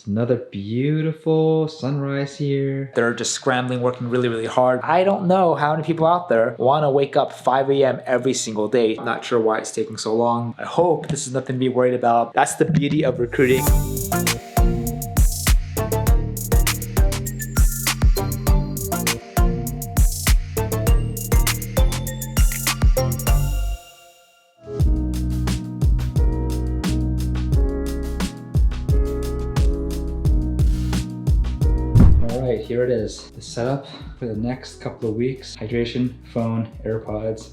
It's another beautiful sunrise here. They're just scrambling, working really, really hard. I don't know how many people out there want to wake up 5 a.m. every single day. Not sure why it's taking so long. I hope this is nothing to be worried about. That's the beauty of recruiting. Alright, here it is. The setup for the next couple of weeks. Hydration, phone, AirPods,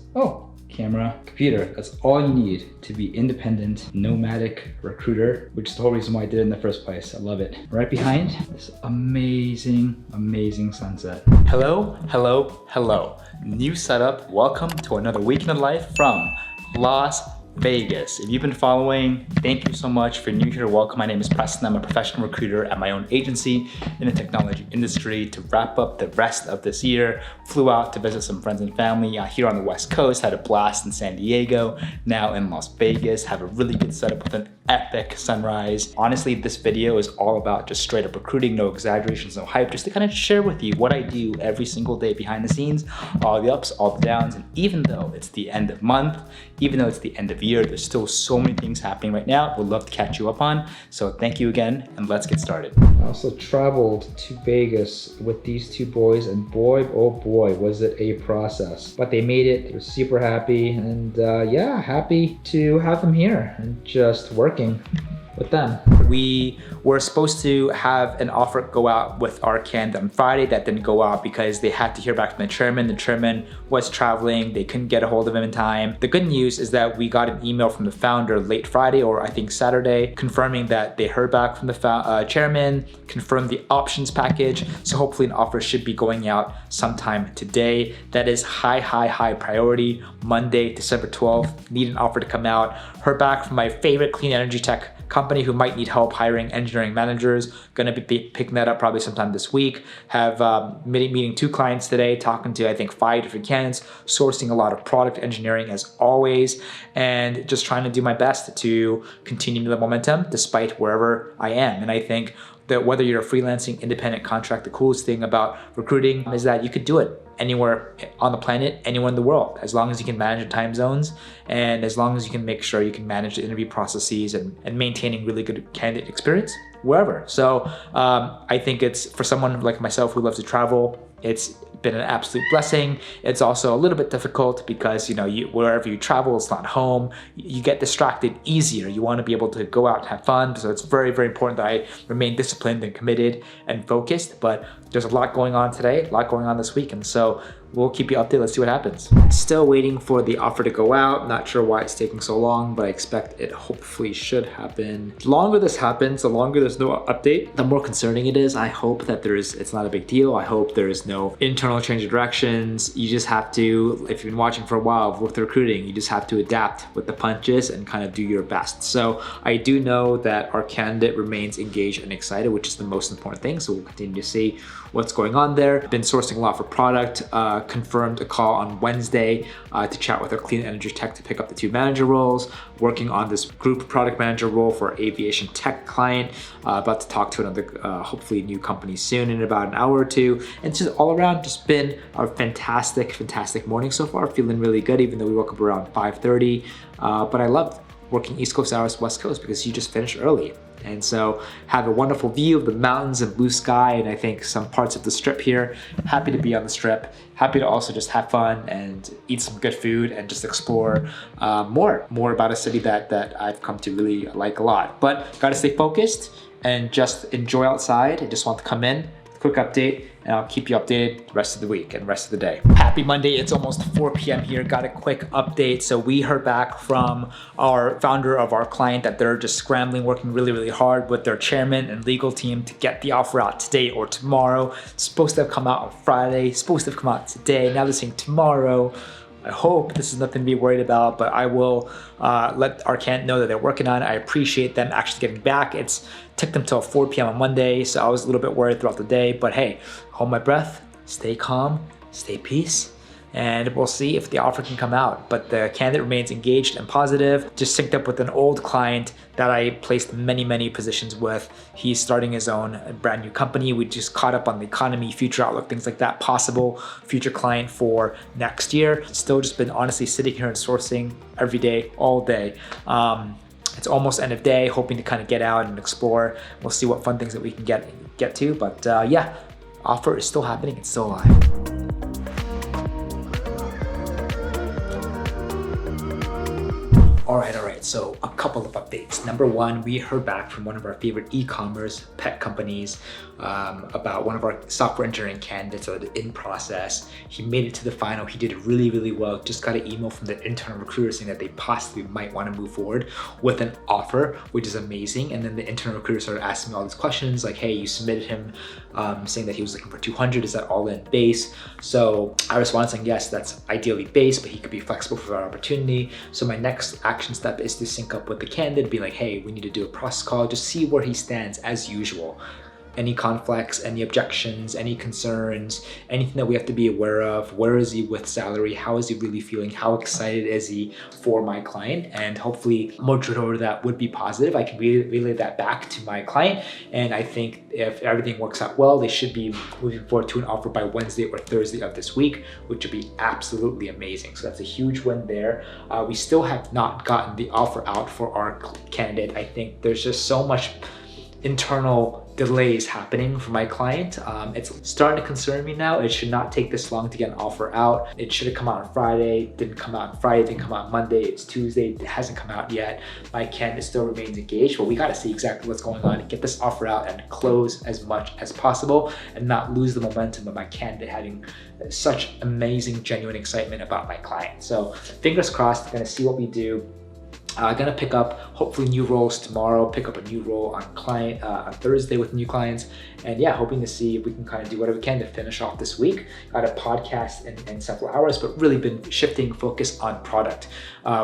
camera, computer. That's all you need to be independent, nomadic recruiter, which is the whole reason why I did it in the first place. I love it. Right behind this amazing, amazing sunset. Hello, hello, hello. New setup. Welcome to another week in the life from Las Vegas. If you've been following, thank you so much. For new here, welcome. My name is Preston. I'm a professional recruiter at my own agency in the technology industry. To wrap up the rest of this year, flew out to visit some friends and family here on the West Coast, had a blast in San Diego, now in Las Vegas, have a really good setup with an epic sunrise. Honestly, this video is all about just straight up recruiting, no exaggerations, no hype, just to kind of share with you what I do every single day behind the scenes, all the ups, all the downs. And even though it's the end of month, even though it's the end of year, there's still so many things happening right now we'd love to catch you up on. So thank you again, and let's get started. I also traveled to Vegas with these two boys, and boy, oh boy, was it a process. But they made it. They were super happy, and yeah, happy to have them here and just working with them. We were supposed to have an offer go out with our candidate on Friday. That didn't go out because they had to hear back from the chairman. The chairman was traveling. They couldn't get a hold of him in time. The good news is that we got an email from the founder late Friday, or I think Saturday, confirming that they heard back from the chairman, confirmed the options package. So hopefully an offer should be going out sometime today. That is high priority. Monday, December 12th, need an offer to come out. Heard back from my favorite clean energy tech company who might need help hiring engineering managers. Gonna be picking that up probably sometime this week. Have meeting 2 clients today, talking to I think 5 different candidates, sourcing a lot of product engineering as always, and just trying to do my best to continue the momentum despite wherever I am. And I think that whether you're a freelancing independent contract, the coolest thing about recruiting is that you could do it anywhere on the planet, anywhere in the world, as long as you can manage the time zones and as long as you can make sure you can manage the interview processes and maintaining really good candidate experience wherever. So I think it's, for someone like myself who loves to travel, it's been an absolute blessing. It's also a little bit difficult because, you know, wherever you travel, it's not home. You get distracted easier. You want to be able to go out and have fun. So it's very, very important that I remain disciplined and committed and focused. But there's a lot going on today, a lot going on this week. And so we'll keep you updated. Let's see what happens. Still waiting for the offer to go out. Not sure why it's taking so long, but I expect it hopefully should happen. The longer this happens, the longer there's no update, the more concerning it is. I hope that it's not a big deal. I hope there is no internal change of directions. You just have to, if you've been watching for a while with recruiting, you just have to adapt with the punches and kind of do your best. So I do know that our candidate remains engaged and excited, which is the most important thing. So we'll continue to see what's going on there. Been sourcing a lot for product. Confirmed a call on Wednesday to chat with our clean energy tech to pick up the 2 manager roles. Working on this group product manager role for our aviation tech client. About to talk to another hopefully new company soon in about an hour or 2. And it's just all around just been a fantastic morning so far. Feeling really good, even though we woke up around 5:30. But I love working East Coast hours, West Coast, because you just finish early. And so have a wonderful view of the mountains and blue sky, and I think some parts of the strip here. Happy to be on the strip. Happy to also just have fun and eat some good food and just explore more about a city that I've come to really like a lot. But gotta stay focused and just enjoy outside. I just want to come in, quick update, and I'll keep you updated the rest of the week and rest of the day. Happy Monday. It's almost 4 p.m. here. Got a quick update. So we heard back from our founder of our client that they're just scrambling, working really, really hard with their chairman and legal team to get the offer out today or tomorrow. Supposed to have come out on Friday, supposed to have come out today. Now they're saying tomorrow. I hope this is nothing to be worried about, but I will let our candidate know that they're working on it. I appreciate them actually getting back. It's took them till 4 p.m. on Monday, so I was a little bit worried throughout the day, but hey, hold my breath, stay calm, stay peace, and we'll see if the offer can come out. But the candidate remains engaged and positive. Just synced up with an old client that I placed many positions with. He's starting his own brand new company. We just caught up on the economy, future outlook, things like that, possible future client for next year. Still just been honestly sitting here and sourcing every day, all day. It's almost end of day, hoping to kind of get out and explore. We'll see what fun things that we can get to. But yeah, offer is still happening. It's still alive. All right. So a couple of updates. Number one, we heard back from one of our favorite e-commerce pet companies about one of our software engineering candidates that are in process. He made it to the final. He did really well. Just got an email from the internal recruiter saying that they possibly might want to move forward with an offer, which is amazing. And then the internal recruiter started asking me all these questions like, hey, you submitted him saying that he was looking for 200. Is that all in base? So I responded saying, yes, that's ideally base, but he could be flexible for that opportunity. So my next action step is to sync up with the candidate, be like, hey, we need to do a process call, just see where he stands as usual. Any conflicts, any objections, any concerns, anything that we have to be aware of. Where is he with salary? How is he really feeling? How excited is he for my client? And hopefully majority of that would be positive. I can relay that back to my client. And I think if everything works out well, they should be moving forward to an offer by Wednesday or Thursday of this week, which would be absolutely amazing. So that's a huge win there. We still have not gotten the offer out for our candidate. I think there's just so much internal delays happening for my client. It's starting to concern me now. It should not take this long to get an offer out. It should have come out on Friday, didn't come out on Friday, didn't come out on Monday. It's Tuesday, it hasn't come out yet. My candidate still remains engaged, but we got to see exactly what's going on and get this offer out and close as much as possible and not lose the momentum of my candidate having such amazing, genuine excitement about my client. So fingers crossed, gonna see what we do. Gonna pick up hopefully new roles tomorrow, pick up a new role on client on Thursday with new clients, and yeah, hoping to see if we can kind of do whatever we can to finish off this week. Got a podcast in several hours, but really been shifting focus on product.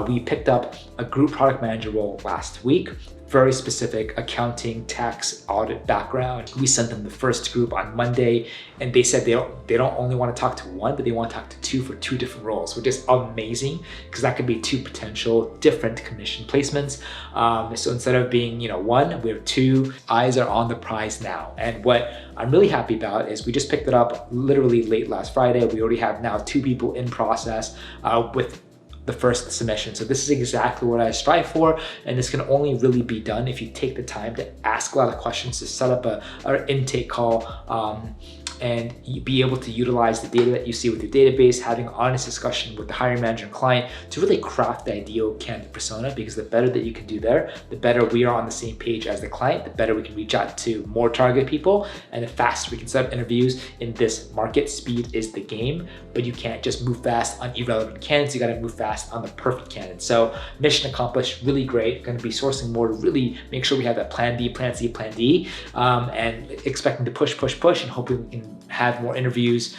We picked up a group product manager role last week. Very specific accounting, tax, audit background. We sent them the first group on Monday, and they said they don't only want to talk to one, but they want to talk to two for two different roles, which is amazing because that could be two potential different commission placements. So instead of being one, we have two. Eyes are on the prize now. And what I'm really happy about is we just picked it up literally late last Friday. We already have now 2 people in process with the first submission. So this is exactly what I strive for, and this can only really be done if you take the time to ask a lot of questions, to set up an intake call, and be able to utilize the data that you see with your database, having an honest discussion with the hiring manager and client to really craft the ideal candidate persona, because the better that you can do there, the better we are on the same page as the client, the better we can reach out to more target people, and the faster we can set up interviews. In this market, speed is the game, but you can't just move fast on irrelevant candidates. You gotta move fast on the perfect candidate. So mission accomplished, really great. Gonna be sourcing more to really make sure we have that plan B, plan C, plan D, and expecting to push, and hoping we can have more interviews,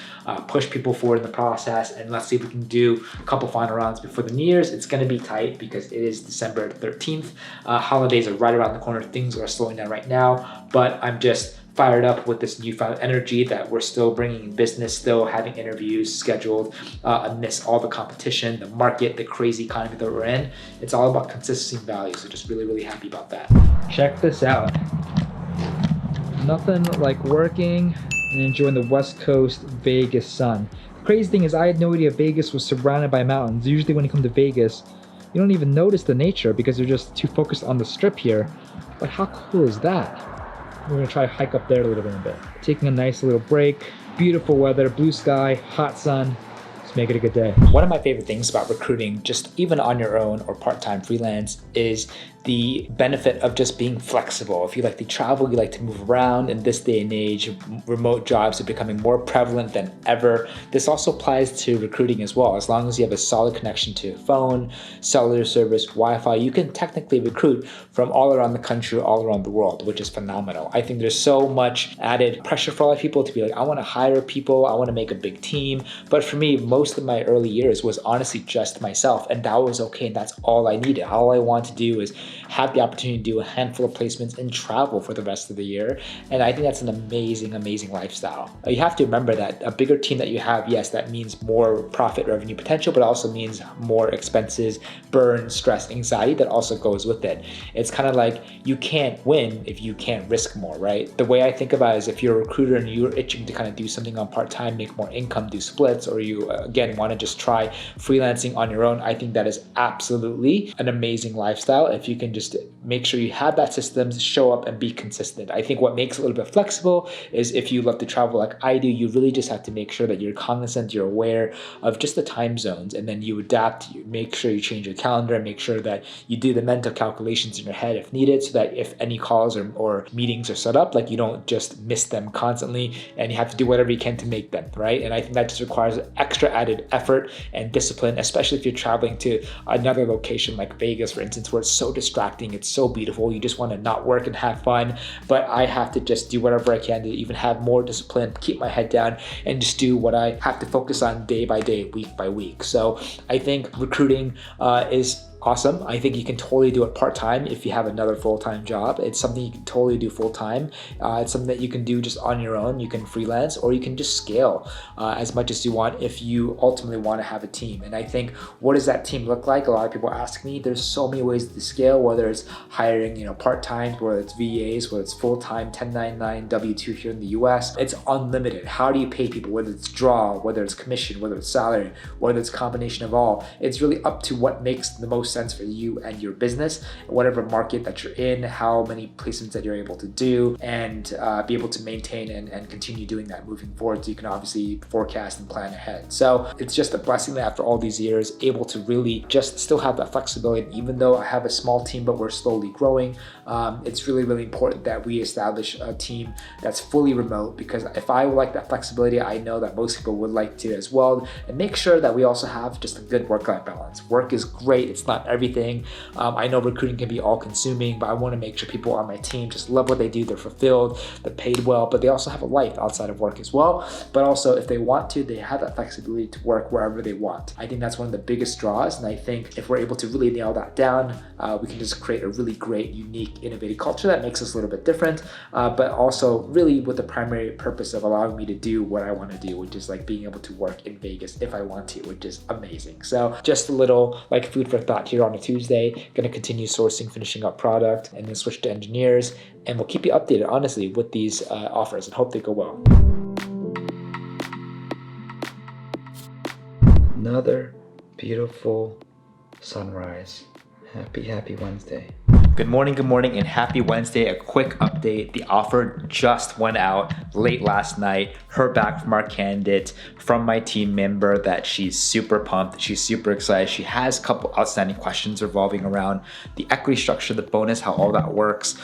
push people forward in the process, and let's see if we can do a couple final rounds before the New Year's. It's gonna be tight because it is December 13th. Holidays are right around the corner. Things are slowing down right now, but I'm just fired up with this newfound energy that we're still bringing in business, still having interviews scheduled amidst all the competition, the market, the crazy economy that we're in. It's all about consistency and value. So just really happy about that. Check this out. Nothing like working and enjoying the West Coast Vegas sun. The crazy thing is I had no idea Vegas was surrounded by mountains. Usually when you come to Vegas, you don't even notice the nature because you're just too focused on the strip here. But how cool is that? We're gonna try to hike up there a little bit. Taking a nice little break. Beautiful weather, blue sky, hot sun. Let's make it a good day. One of my favorite things about recruiting, just even on your own or part-time freelance, is the benefit of just being flexible. If you like to travel, you like to move around. In this day and age, remote jobs are becoming more prevalent than ever. This also applies to recruiting as well. As long as you have a solid connection to phone, cellular service, Wi-Fi, you can technically recruit from all around the country, all around the world, which is phenomenal. I think there's so much added pressure for a lot of people to be like, I want to hire people, I want to make a big team. But for me, most of my early years was honestly just myself, and that was okay. And that's all I needed. All I want to do is have the opportunity to do a handful of placements and travel for the rest of the year. And I think that's an amazing, amazing lifestyle. You have to remember that a bigger team that you have, yes, that means more profit revenue potential, but also means more expenses, burn, stress, anxiety that also goes with it. It's kind of like you can't win if you can't risk more, right? The way I think about it is if you're a recruiter and you're itching to kind of do something on part-time, make more income, do splits, or you again want to just try freelancing on your own, I think that is absolutely an amazing lifestyle if you can just make sure you have that systems, show up and be consistent. I think what makes it a little bit flexible is if you love to travel like I do, you really just have to make sure that you're cognizant, you're aware of just the time zones, and then you adapt, you make sure you change your calendar, and make sure that you do the mental calculations in your head if needed, so that if any calls or meetings are set up, like you don't just miss them constantly, and you have to do whatever you can to make them, right? And I think that just requires extra added effort and discipline, especially if you're traveling to another location like Vegas, for instance, where it's so distracting, it's so beautiful, you just want to not work and have fun. But I have to just do whatever I can to even have more discipline, keep my head down, and just do what I have to focus on day by day, week by week. So I think recruiting is awesome. I think you can totally do it part-time if you have another full-time job. It's something you can totally do full-time. It's something that you can do just on your own. You can freelance, or you can just scale as much as you want if you ultimately want to have a team. And I think, what does that team look like? A lot of people ask me. There's so many ways to scale, whether it's hiring, part-time, whether it's VAs, whether it's full-time, 1099, W-2 here in the US. It's unlimited. How do you pay people? Whether it's draw, whether it's commission, whether it's salary, whether it's a combination of all. It's really up to what makes the most sense for you and your business, whatever market that you're in, how many placements that you're able to do, and be able to maintain and continue doing that moving forward, so you can obviously forecast and plan ahead. So it's just a blessing that after all these years, able to really just still have that flexibility. Even though I have a small team, but we're slowly growing, it's really, really important that we establish a team that's fully remote, because if I would like that flexibility, I know that most people would like to as well, and make sure that we also have just a good work-life balance. Work is great, it's not everything. I know recruiting can be all consuming, but I want to make sure people on my team just love what they do, they're fulfilled, they're paid well, but they also have a life outside of work as well. But also, if they want to, they have that flexibility to work wherever they want. I think that's one of the biggest draws, and I think if we're able to really nail that down, we can just create a really great, unique, innovative culture that makes us a little bit different, but also really with the primary purpose of allowing me to do what I want to do, which is like being able to work in Vegas if I want to, which is amazing. So just a little like food for thought here on a Tuesday. Going to continue sourcing, finishing up product, and then switch to engineers, and we'll keep you updated honestly with these offers, and hope they go well. Another beautiful sunrise. Happy Wednesday. Good morning, and happy Wednesday. A quick update. The offer just went out late last night. Heard back from our candidate, from my team member, that she's super pumped. She's super excited. She has a couple outstanding questions revolving around the equity structure, the bonus, how all that works,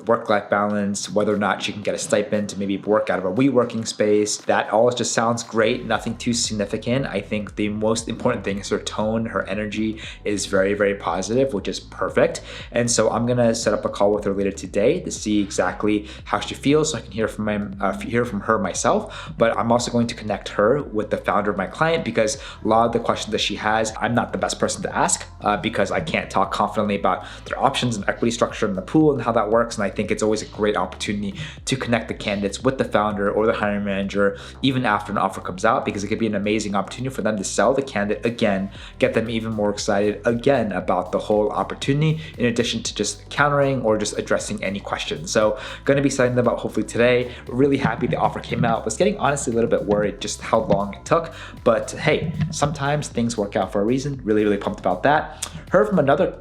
work-life balance, whether or not she can get a stipend to maybe work out of a WeWorking space. That all just sounds great. Nothing too significant. I think the most important thing is her tone, her energy is very, very positive, which is perfect. And so I'm gonna set up a call with her later today to see exactly how she feels, so I can hear from her myself. But I'm also going to connect her with the founder of my client, because a lot of the questions that she has, I'm not the best person to ask because I can't talk confidently about their options and equity structure in the pool and how that works. And I think it's always a great opportunity to connect the candidates with the founder or the hiring manager even after an offer comes out, because it could be an amazing opportunity for them to sell the candidate again, get them even more excited again about the whole opportunity, in addition to just countering or just addressing any questions. So going to be signing them out hopefully today. Really happy the offer came out. Was getting honestly a little bit worried just how long it took, but hey, sometimes things work out for a reason. Really pumped about that. Heard from another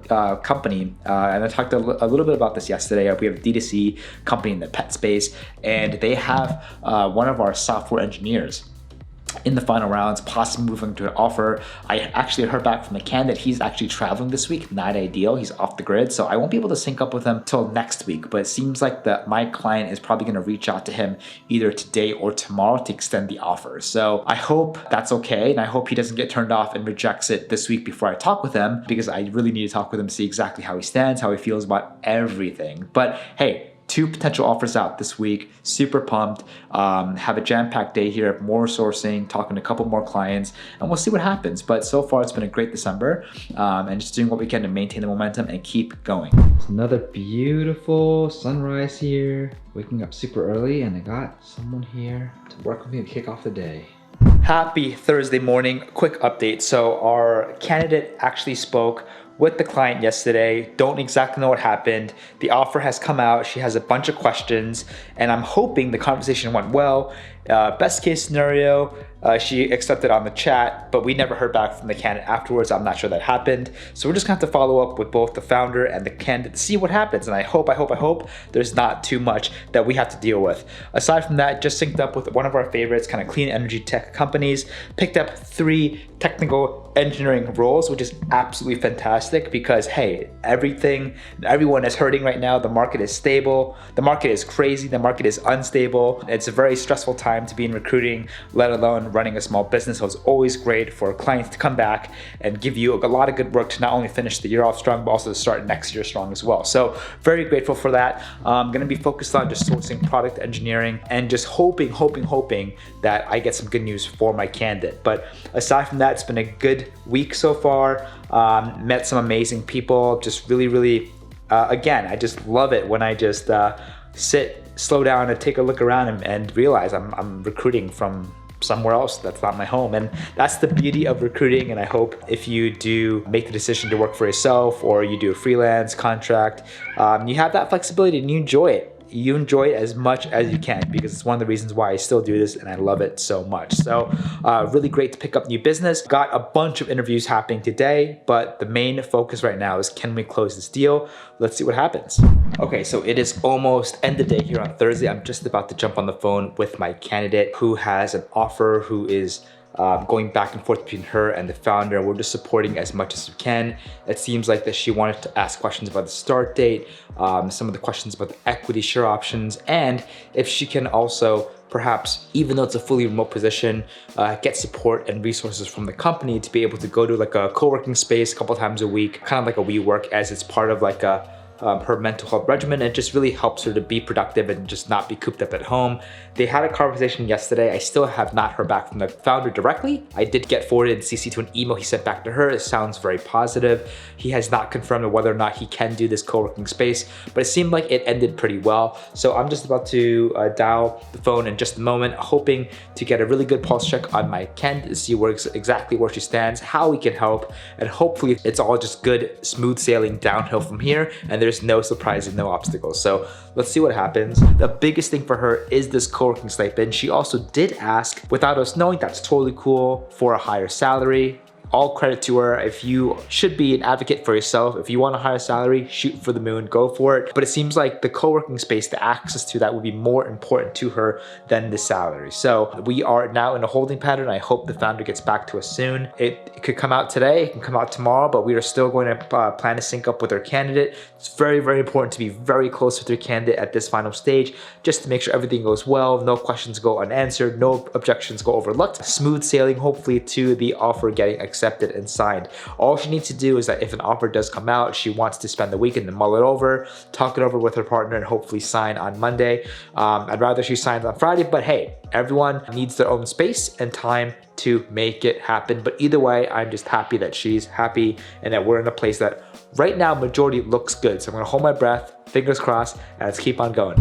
company, and I talked a little bit about this yesterday. We have a D2C company in the pet space, and they have one of our software engineers in the final rounds, possibly moving to an offer. I actually heard back from the candidate. He's actually traveling this week, not ideal. He's off the grid, so I won't be able to sync up with him till next week. But it seems like that my client is probably going to reach out to him either today or tomorrow to extend the offer. So I hope that's okay, and I hope he doesn't get turned off and rejects it this week before I talk with him, because I really need to talk with him to see exactly how he stands, how he feels about everything. But hey, 2 potential offers out this week. Super pumped. Have a jam-packed day here, more sourcing, talking to a couple more clients, and we'll see what happens. But so far, it's been a great December, and just doing what we can to maintain the momentum and keep going. It's another beautiful sunrise here. Waking up super early, and I got someone here to work with me to kick off the day. Happy Thursday morning. Quick update. So our candidate actually spoke with the client yesterday. Don't exactly know what happened. The offer has come out. She has a bunch of questions, and I'm hoping the conversation went well. Best case scenario, she accepted on the chat, but we never heard back from the candidate afterwards. I'm not sure that happened. So we're just gonna have to follow up with both the founder and the candidate to see what happens. And I hope there's not too much that we have to deal with. Aside from that, just synced up with one of our favorites, kind of clean energy tech companies, picked up 3 technical engineering roles, which is absolutely fantastic because, hey, everyone is hurting right now. The market is stable. The market is crazy. The market is unstable. It's a very stressful time to be in recruiting, let alone running a small business. So it's always great for clients to come back and give you a lot of good work to not only finish the year off strong, but also to start next year strong as well. So very grateful for that. I'm gonna be focused on just sourcing product engineering and just hoping that I get some good news for my candidate. But aside from that, it's been a good week so far. Met some amazing people. Just really, again, I just love it when I just slow down and take a look around and realize I'm recruiting from somewhere else that's not my home. And that's the beauty of recruiting. And I hope if you do make the decision to work for yourself or you do a freelance contract, you have that flexibility and you enjoy it. You enjoy it as much as you can, because it's one of the reasons why I still do this and I love it so much. So really great to pick up new business. Got a bunch of interviews happening today, but the main focus right now is, can we close this deal? Let's see what happens. Okay, so it is almost end of day here on Thursday. I'm just about to jump on the phone with my candidate who has an offer, who is going back and forth between her and the founder. We're just supporting as much as we can. It seems like that she wanted to ask questions about the start date, some of the questions about the equity share options, and if she can also perhaps, even though it's a fully remote position, get support and resources from the company to be able to go to like a co-working space a couple times a week, kind of like a WeWork, as it's part of like her mental health regimen. It just really helps her to be productive and just not be cooped up at home. They had a conversation yesterday. I still have not heard back from the founder directly. I did get forwarded CC to an email he sent back to her. It sounds very positive. He has not confirmed whether or not he can do this co-working space, but it seemed like it ended pretty well. So I'm just about to dial the phone in just a moment, hoping to get a really good pulse check on my candidate to see exactly where she stands, how we can help, and hopefully it's all just good, smooth sailing downhill from here, and there's no surprises, no obstacles. So let's see what happens. The biggest thing for her is this co-working stipend. She also did ask, without us knowing, that's totally cool, for a higher salary. All credit to her. If you should be an advocate for yourself, if you want a higher salary, shoot for the moon, go for it. But it seems like the co-working space, the access to that would be more important to her than the salary. So we are now in a holding pattern. I hope the founder gets back to us soon. It could come out today, it can come out tomorrow, but we are still going to plan to sync up with our candidate. It's very, very important to be very close with your candidate at this final stage, just to make sure everything goes well, no questions go unanswered, no objections go overlooked. Smooth sailing, hopefully, to the offer getting accepted and signed. All she needs to do is that if an offer does come out, she wants to spend the weekend to mull it over, talk it over with her partner, and hopefully sign on Monday. I'd rather she signs on Friday, but hey, everyone needs their own space and time to make it happen. But either way, I'm just happy that she's happy and that we're in a place that right now majority looks good. So I'm gonna hold my breath, fingers crossed, and let's keep on going.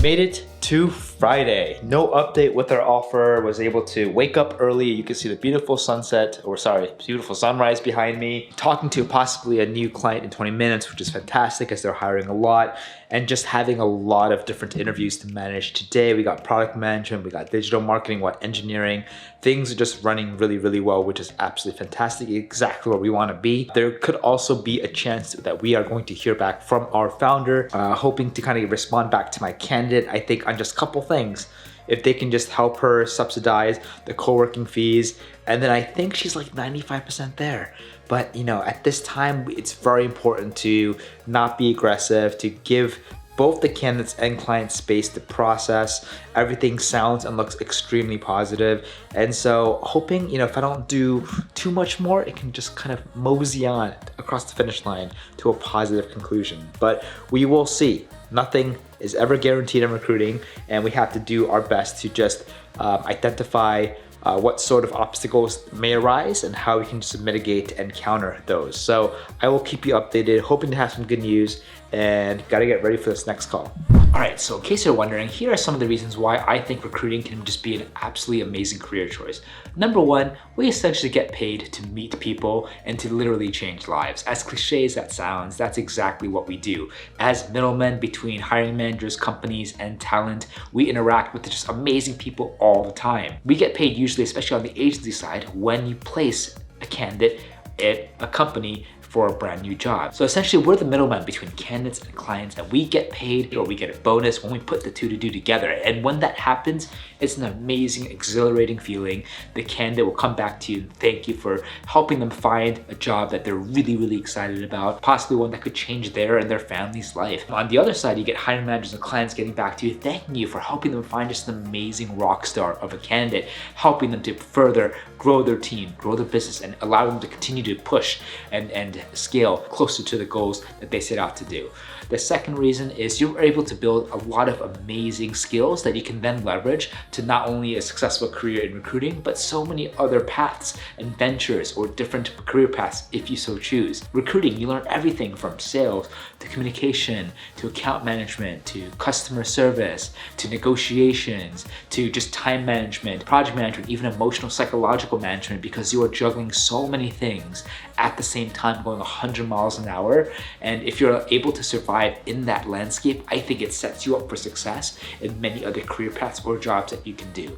Made it to Friday. No update with our offer. Was able to wake up early. You can see the beautiful beautiful sunrise behind me. Talking to possibly a new client in 20 minutes, which is fantastic as they're hiring a lot, and just having a lot of different interviews to manage today. We got product management, we got digital marketing, what engineering. Things are just running really, really well, which is absolutely fantastic. Exactly where we want to be. There could also be a chance that we are going to hear back from our founder, hoping to kind of respond back to my candidate. I think on just a couple things. If they can just help her subsidize the co-working fees, and then I think she's like 95% there. But you know, at this time, it's very important to not be aggressive, to give both the candidates and clients space to process. Everything sounds and looks extremely positive. And so hoping, if I don't do too much more, it can just kind of mosey on across the finish line to a positive conclusion. But we will see. Nothing is ever guaranteed in recruiting, and we have to do our best to just identify what sort of obstacles may arise and how we can just mitigate and counter those. So I will keep you updated, hoping to have some good news, and gotta get ready for this next call. All right, so in case you're wondering, here are some of the reasons why I think recruiting can just be an absolutely amazing career choice. Number one, we essentially get paid to meet people and to literally change lives. As cliche as that sounds, that's exactly what we do. As middlemen between hiring managers, companies, and talent, we interact with just amazing people all the time. We get paid usually, especially on the agency side, when you place a candidate at a company for a brand new job. So essentially, we're the middleman between candidates and clients, and we get paid, or we get a bonus when we put the two to do together. And when that happens, it's an amazing, exhilarating feeling. The candidate will come back to you and thank you for helping them find a job that they're really, really excited about, possibly one that could change their and their family's life. On the other side, you get hiring managers and clients getting back to you, thanking you for helping them find just an amazing rock star of a candidate, helping them to further grow their team, grow their business, and allow them to continue to push and scale closer to the goals that they set out to do. The second reason is you're able to build a lot of amazing skills that you can then leverage to not only a successful career in recruiting, but so many other paths and ventures or different career paths if you so choose. Recruiting, you learn everything from sales to communication to account management to customer service to negotiations to just time management, project management, even emotional psychological management, because you are juggling so many things at the same time, going 100 miles an hour. And if you're able to survive in that landscape, I think it sets you up for success in many other career paths or jobs that you can do.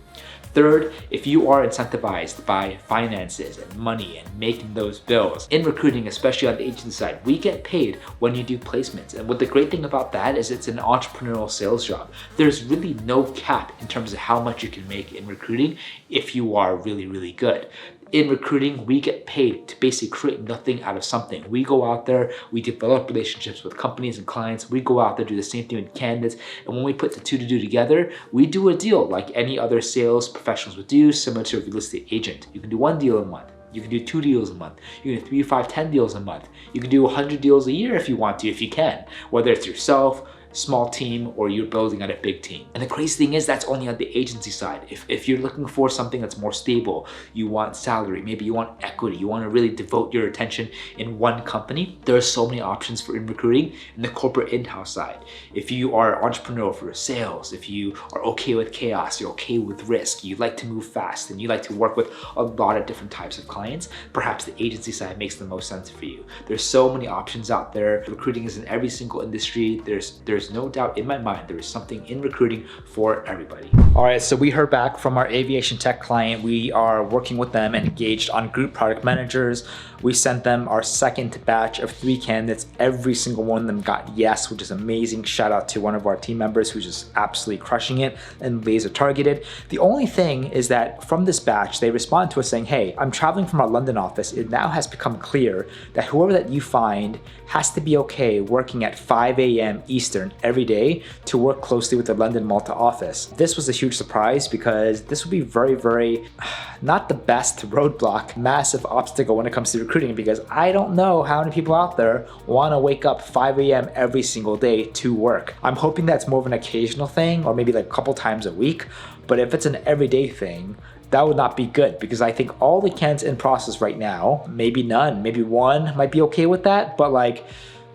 Third, if you are incentivized by finances and money and making those bills, in recruiting, especially on the agency side, we get paid when you do placements. And what the great thing about that is it's an entrepreneurial sales job. There's really no cap in terms of how much you can make in recruiting if you are really, really good. In recruiting, we get paid to basically create nothing out of something. We go out there, we develop relationships with companies and clients. We go out there, do the same thing with candidates. And when we put the two to do together, we do a deal like any other sales professionals would do, similar to a real estate agent. You can do one deal a month. You can do 2 deals a month. You can do 3, 5, 10 deals a month. You can do 100 deals a year if you want to, if you can, whether it's yourself, small team, or you're building out a big team. And the crazy thing is that's only on the agency side. If you're looking for something that's more stable, you want salary, maybe you want equity, you want to really devote your attention in one company, there are so many options for in recruiting in the corporate in-house side. If you are entrepreneurial for sales, if you are okay with chaos, you're okay with risk, you like to move fast, and you like to work with a lot of different types of clients, perhaps the agency side makes the most sense for you. There's so many options out there. Recruiting is in every single industry. There's no doubt in my mind there is something in recruiting for everybody. All right, so we heard back from our aviation tech client. We are working with them and engaged on group product managers. We sent them our second batch of 3 candidates. Every single one of them got yes, which is amazing. Shout out to one of our team members who's just absolutely crushing it and laser targeted. The only thing is that from this batch, they respond to us saying, hey, I'm traveling from our London office. It now has become clear that whoever that you find has to be okay working at 5 a.m. Eastern every day to work closely with the London Malta office. This was a huge surprise because this would be very, very, not the best roadblock, massive obstacle when it comes to recruiting, because I don't know how many people out there want to wake up 5 a.m. every single day to work. I'm hoping that's more of an occasional thing, or maybe like a couple times a week. But if it's an everyday thing, that would not be good, because I think all the candidates in process right now, maybe none, maybe one might be okay with that, but like,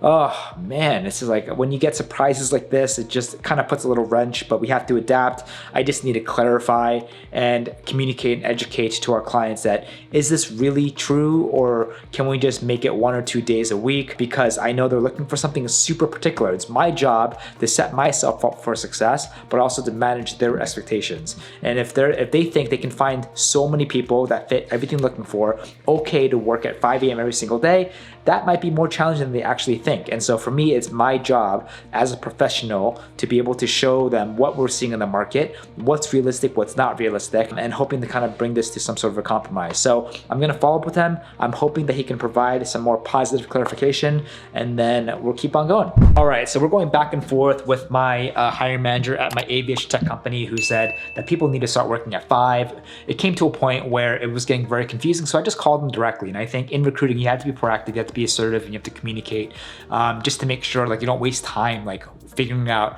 oh man, this is like, when you get surprises like this, it just kind of puts a little wrench, but we have to adapt. I just need to clarify and communicate and educate to our clients that, is this really true, or can we just make it 1 or 2 days a week? Because I know they're looking for something super particular. It's my job to set myself up for success, but also to manage their expectations. And if they think they can find so many people that fit everything they're looking for, okay to work at 5 a.m. every single day, that might be more challenging than they actually think. And so for me, it's my job as a professional to be able to show them what we're seeing in the market, what's realistic, what's not realistic, and hoping to kind of bring this to some sort of a compromise. So I'm going to follow up with him. I'm hoping that he can provide some more positive clarification, and then we'll keep on going. All right, so we're going back and forth with my hiring manager at my aviation tech company, who said that people need to start working at 5. It came to a point where it was getting very confusing, so I just called him directly. And I think in recruiting, you have to be proactive, you have to be assertive, and you have to communicate, just to make sure like you don't waste time like figuring out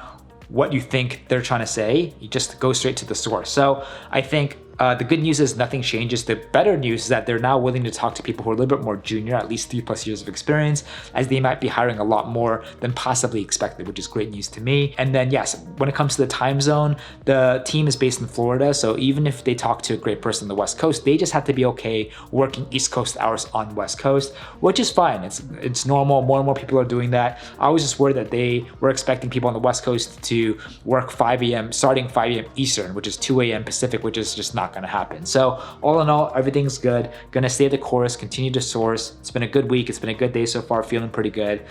what you think they're trying to say. You just go straight to the source. So I think the good news is nothing changes. The better news is that they're now willing to talk to people who are a little bit more junior, at least 3+ years of experience, as they might be hiring a lot more than possibly expected, which is great news to me. And then yes, when it comes to the time zone, the team is based in Florida. So even if they talk to a great person on the West Coast, they just have to be okay working East Coast hours on West Coast, which is fine. It's normal. More and more people are doing that. I was just worried that they were expecting people on the West Coast to work 5 a.m. starting 5 a.m. Eastern, which is 2 a.m. Pacific, which is just not going to happen. So all in all, everything's good. Gonna stay the course, continue to source. It's been a good week. It's been a good day so far, feeling pretty good.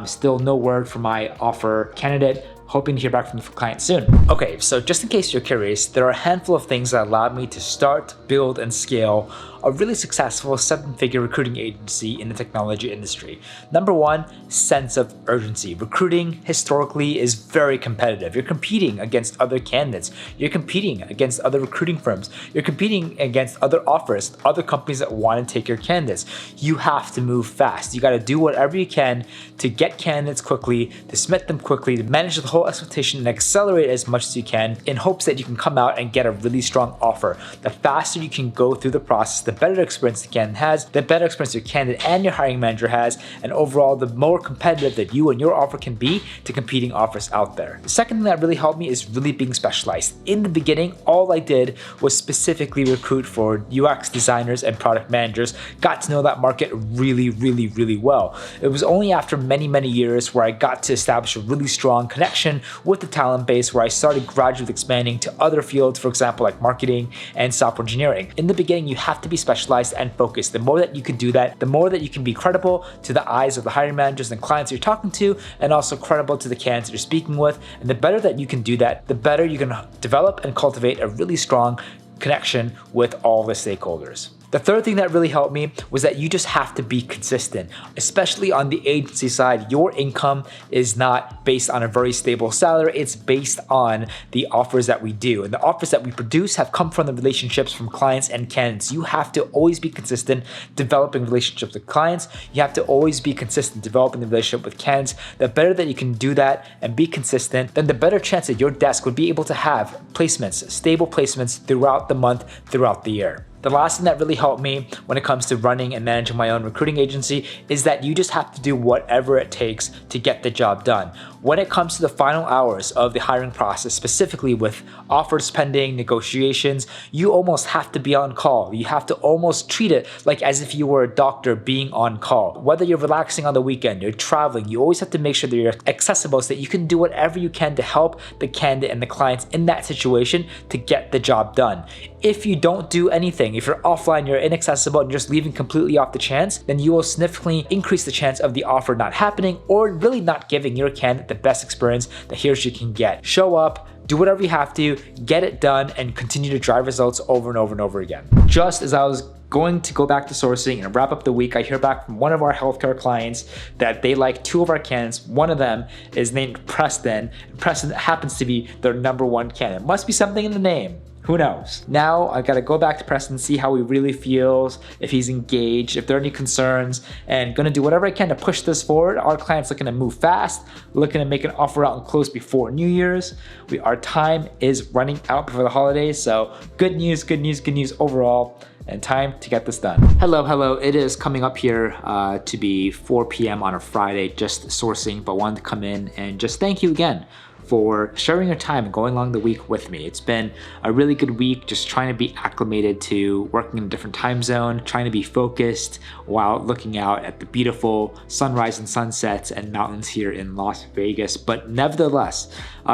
Still no word from my offer candidate. Hoping to hear back from the client soon. Okay, so just in case you're curious, there are a handful of things that allowed me to start, build, and scale a really successful 7-figure recruiting agency in the technology industry. Number 1, sense of urgency. Recruiting historically is very competitive. You're competing against other candidates. You're competing against other recruiting firms. You're competing against other offers, other companies that want to take your candidates. You have to move fast. You got to do whatever you can to get candidates quickly, to submit them quickly, to manage the whole expectation and accelerate as much as you can in hopes that you can come out and get a really strong offer. The faster you can go through the process, the better experience the candidate has, the better experience your candidate and your hiring manager has, and overall, the more competitive that you and your offer can be to competing offers out there. The second thing that really helped me is really being specialized. In the beginning, all I did was specifically recruit for UX designers and product managers, got to know that market really, really, really well. It was only after many, many years where I got to establish a really strong connection with the talent base, where I started gradually expanding to other fields, for example, like marketing and software engineering. In the beginning, you have to be specialized and focused. The more that you can do that, the more that you can be credible to the eyes of the hiring managers and clients you're talking to, and also credible to the candidates you're speaking with. And the better that you can do that, the better you can develop and cultivate a really strong connection with all the stakeholders. The third thing that really helped me was that you just have to be consistent, especially on the agency side. Your income is not based on a very stable salary. It's based on the offers that we do. And the offers that we produce have come from the relationships from clients and candidates. You have to always be consistent developing relationships with clients. You have to always be consistent developing the relationship with candidates. The better that you can do that and be consistent, then the better chance that your desk would be able to have placements, stable placements throughout the month, throughout the year. The last thing that really helped me when it comes to running and managing my own recruiting agency is that you just have to do whatever it takes to get the job done. When it comes to the final hours of the hiring process, specifically with offers pending, negotiations, you almost have to be on call. You have to almost treat it like as if you were a doctor being on call. Whether you're relaxing on the weekend, you're traveling, you always have to make sure that you're accessible so that you can do whatever you can to help the candidate and the clients in that situation to get the job done. If you don't do anything, if you're offline, you're inaccessible, and you're just leaving completely off the chance, then you will significantly increase the chance of the offer not happening or really not giving your candidate the best experience that he or she can get. Show up, do whatever you have to, get it done, and continue to drive results over and over and over again. Just as I was going to go back to sourcing and wrap up the week, I hear back from one of our healthcare clients that they like 2 of our candidates. One of them is named Preston. Preston happens to be their #1 candidate. Must be something in the name. Who knows? Now I gotta go back to Preston, see how he really feels, if he's engaged, if there are any concerns, and gonna do whatever I can to push this forward. Our client's looking to move fast, looking to make an offer out and close before New Year's. Our time is running out before the holidays, so good news, good news, good news overall. And time to get this done. Hello. It is coming up here to be 4 p.m. on a Friday, just sourcing, but wanted to come in and just thank you again for sharing your time and going along the week with me. It's been a really good week just trying to be acclimated to working in a different time zone, trying to be focused while looking out at the beautiful sunrise and sunsets and mountains here in Las Vegas. But nevertheless,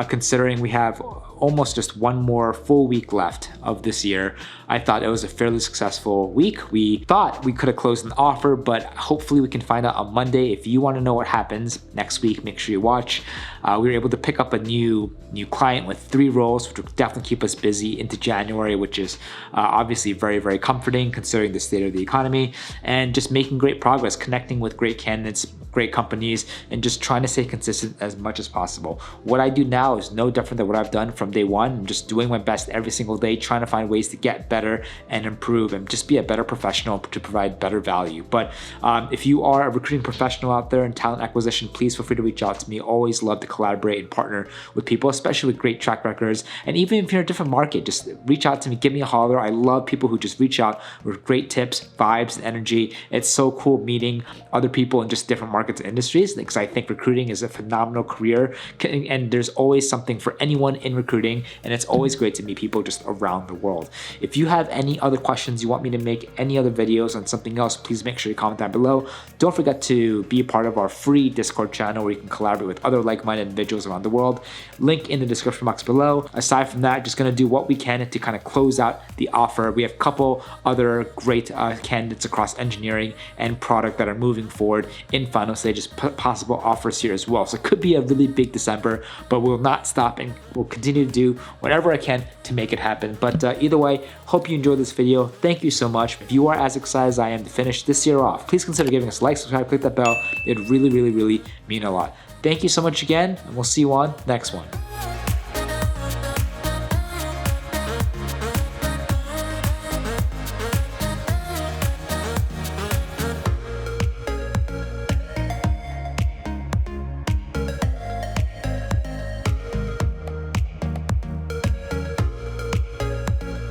considering we have almost just one more full week left of this year, I thought it was a fairly successful week. We thought we could have closed an offer, but hopefully we can find out on Monday. If you want to know what happens next week, make sure you watch. We were able to pick up a new client with 3 roles, which will definitely keep us busy into January, which is obviously very, very comforting considering the state of the economy, and just making great progress, connecting with great candidates, great companies, and just trying to stay consistent as much as possible. What I do now is no different than what I've done from day one. I'm just doing my best every single day, trying to find ways to get better and improve and just be a better professional to provide better value. But if you are a recruiting professional out there in talent acquisition, please feel free to reach out to me. Always love to collaborate and partner with people, especially with great track records. And even if you're in a different market, just reach out to me, give me a holler. I love people who just reach out with great tips, vibes, and energy. It's so cool meeting other people in just different markets and industries, because I think recruiting is a phenomenal career, and there's always something for anyone in recruiting, and it's always great to meet people just around the world. If you have any other questions, you want me to make any other videos on something else, please make sure you comment down below. Don't forget to be a part of our free Discord channel where you can collaborate with other like-minded individuals around the world. Link in the description box below. Aside from that, just going to do what we can to kind of close out the offer. We have a couple other great candidates across engineering and product that are moving forward in final stages, possible offers here as well. So it could be a really big December, but we'll not stop and we'll continue to do whatever I can to make it happen. But either way, hope you enjoyed this video. Thank you so much. If you are as excited as I am to finish this year off, please consider giving us a like, subscribe, click that bell. It'd really, really, really mean a lot. Thank you so much again, and we'll see you on the next one.